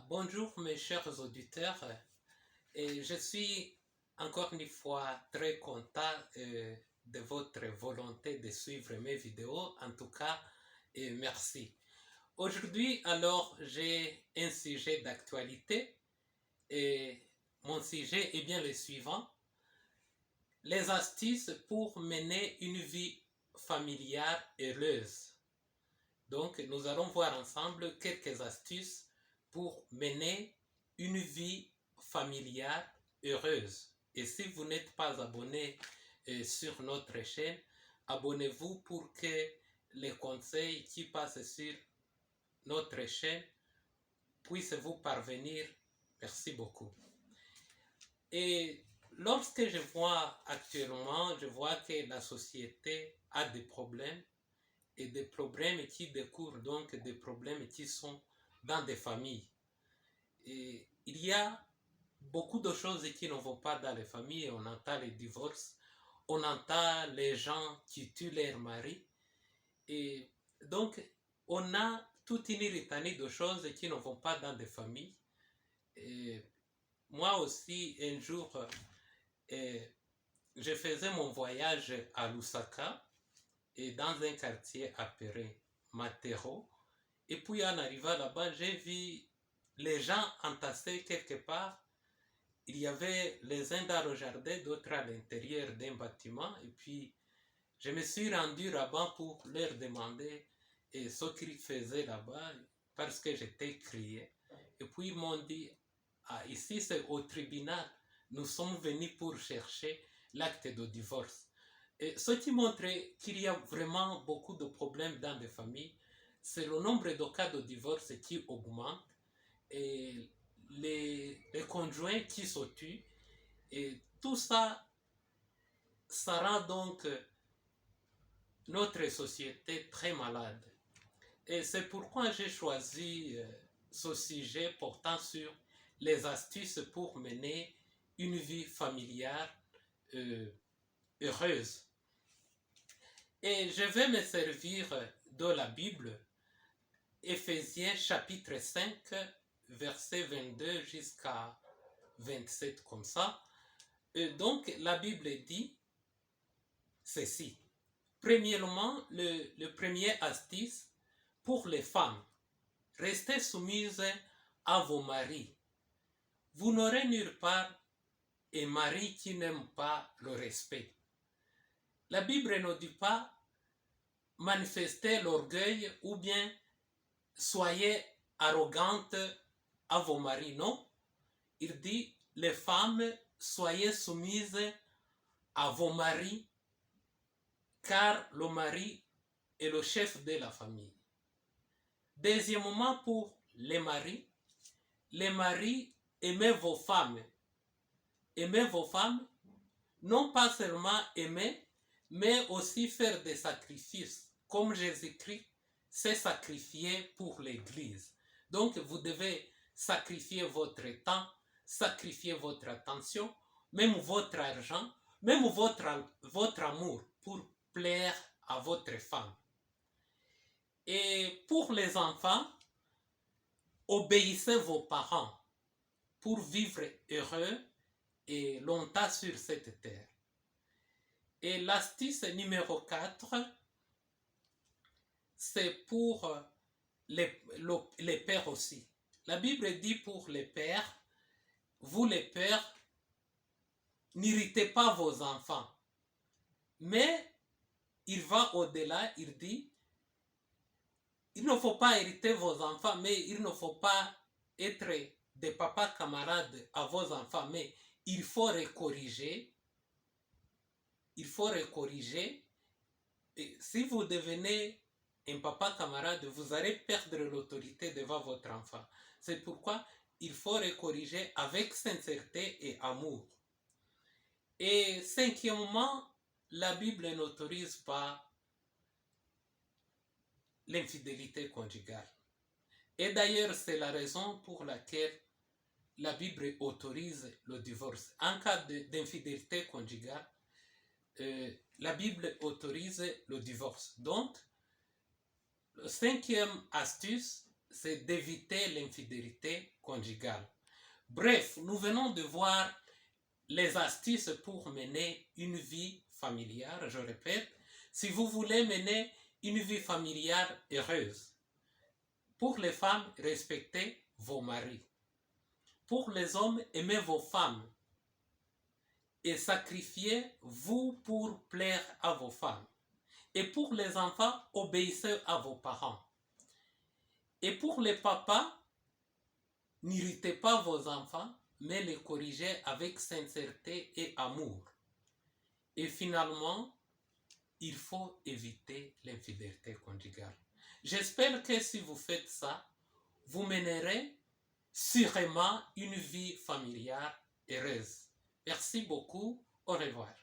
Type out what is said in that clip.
Bonjour mes chers auditeurs, et je suis encore une fois très content de votre volonté de suivre mes vidéos. En tout cas, merci. Aujourd'hui, alors, j'ai un sujet d'actualité et mon sujet est bien le suivant: les astuces pour mener une vie familiale heureuse. Donc, nous allons voir ensemble quelques astuces pour mener une vie familiale heureuse. Et si vous n'êtes pas abonné sur notre chaîne, abonnez-vous pour que les conseils qui passent sur notre chaîne puissent vous parvenir. Merci beaucoup. Et lorsque je vois actuellement, je vois que la société a des problèmes, et des problèmes qui découlent donc des problèmes qui sont dans des familles. Et il y a beaucoup de choses qui ne vont pas dans les familles. On entend les divorces, on entend les gens qui tuent leur mari. Et donc, on a toute une litanie de choses qui ne vont pas dans des familles. Et moi aussi, un jour, je faisais mon voyage à Lusaka, et dans un quartier appelé Matero. Et puis en arrivant là-bas, j'ai vu les gens entassés quelque part. Il y avait les uns dans le jardin, d'autres à l'intérieur d'un bâtiment. Et puis je me suis rendu là-bas pour leur demander ce qu'ils faisaient là-bas, parce que j'étais crié. Et puis ils m'ont dit, ici c'est au tribunal, nous sommes venus pour chercher l'acte de divorce. Et ce qui montre qu'il y a vraiment beaucoup de problèmes dans les familles, c'est le nombre de cas de divorce qui augmente, et les conjoints qui se tuent. Et tout ça, ça rend donc notre société très malade. Et c'est pourquoi j'ai choisi ce sujet portant sur les astuces pour mener une vie familiale heureuse. Et je vais me servir de la Bible, Éphésiens chapitre 5, verset 22 jusqu'à 27, comme ça. Et donc, la Bible dit ceci. Premièrement, le premier astuce pour les femmes: restez soumises à vos maris. Vous n'aurez nulle part un mari qui n'aime pas le respect. La Bible ne dit pas manifestez l'orgueil ou bien soyez arrogantes à vos maris. Non, il dit les femmes, soyez soumises à vos maris, car le mari est le chef de la famille. Deuxièmement, pour les maris, aimez vos femmes. Aimez vos femmes, non pas seulement aimer, mais aussi faire des sacrifices, comme Jésus-Christ s'est sacrifié pour l'Église. Donc, vous devez sacrifier votre temps, sacrifier votre attention, même votre argent, même votre amour pour plaire à votre femme. Et pour les enfants, obéissez vos parents pour vivre heureux et longtemps sur cette terre. Et l'astuce numéro 4, c'est pour les pères aussi. La Bible dit pour les pères, vous les pères, n'irritez pas vos enfants. Mais il va au-delà, il dit, il ne faut pas irriter vos enfants, mais il ne faut pas être des papas camarades à vos enfants, mais il faut les corriger. Il faut les corriger. Et si vous devenez un papa camarade, vous allez perdre l'autorité devant votre enfant. C'est pourquoi il faut les corriger avec sincérité et amour. Et cinquièmement, la Bible n'autorise pas l'infidélité conjugale. Et d'ailleurs, c'est la raison pour laquelle la Bible autorise le divorce. En cas d'infidélité conjugale, la Bible autorise le divorce. Donc, la cinquième astuce, c'est d'éviter l'infidélité conjugale. Bref, nous venons de voir les astuces pour mener une vie familiale. Je répète, si vous voulez mener une vie familiale heureuse, pour les femmes, respectez vos maris. Pour les hommes, aimez vos femmes et sacrifiez-vous pour plaire à vos femmes. Et pour les enfants, obéissez à vos parents. Et pour les papas, n'irritez pas vos enfants, mais les corrigez avec sincérité et amour. Et finalement, il faut éviter l'infidélité conjugale. J'espère que si vous faites ça, vous mènerez sûrement une vie familiale heureuse. Merci beaucoup. Au revoir.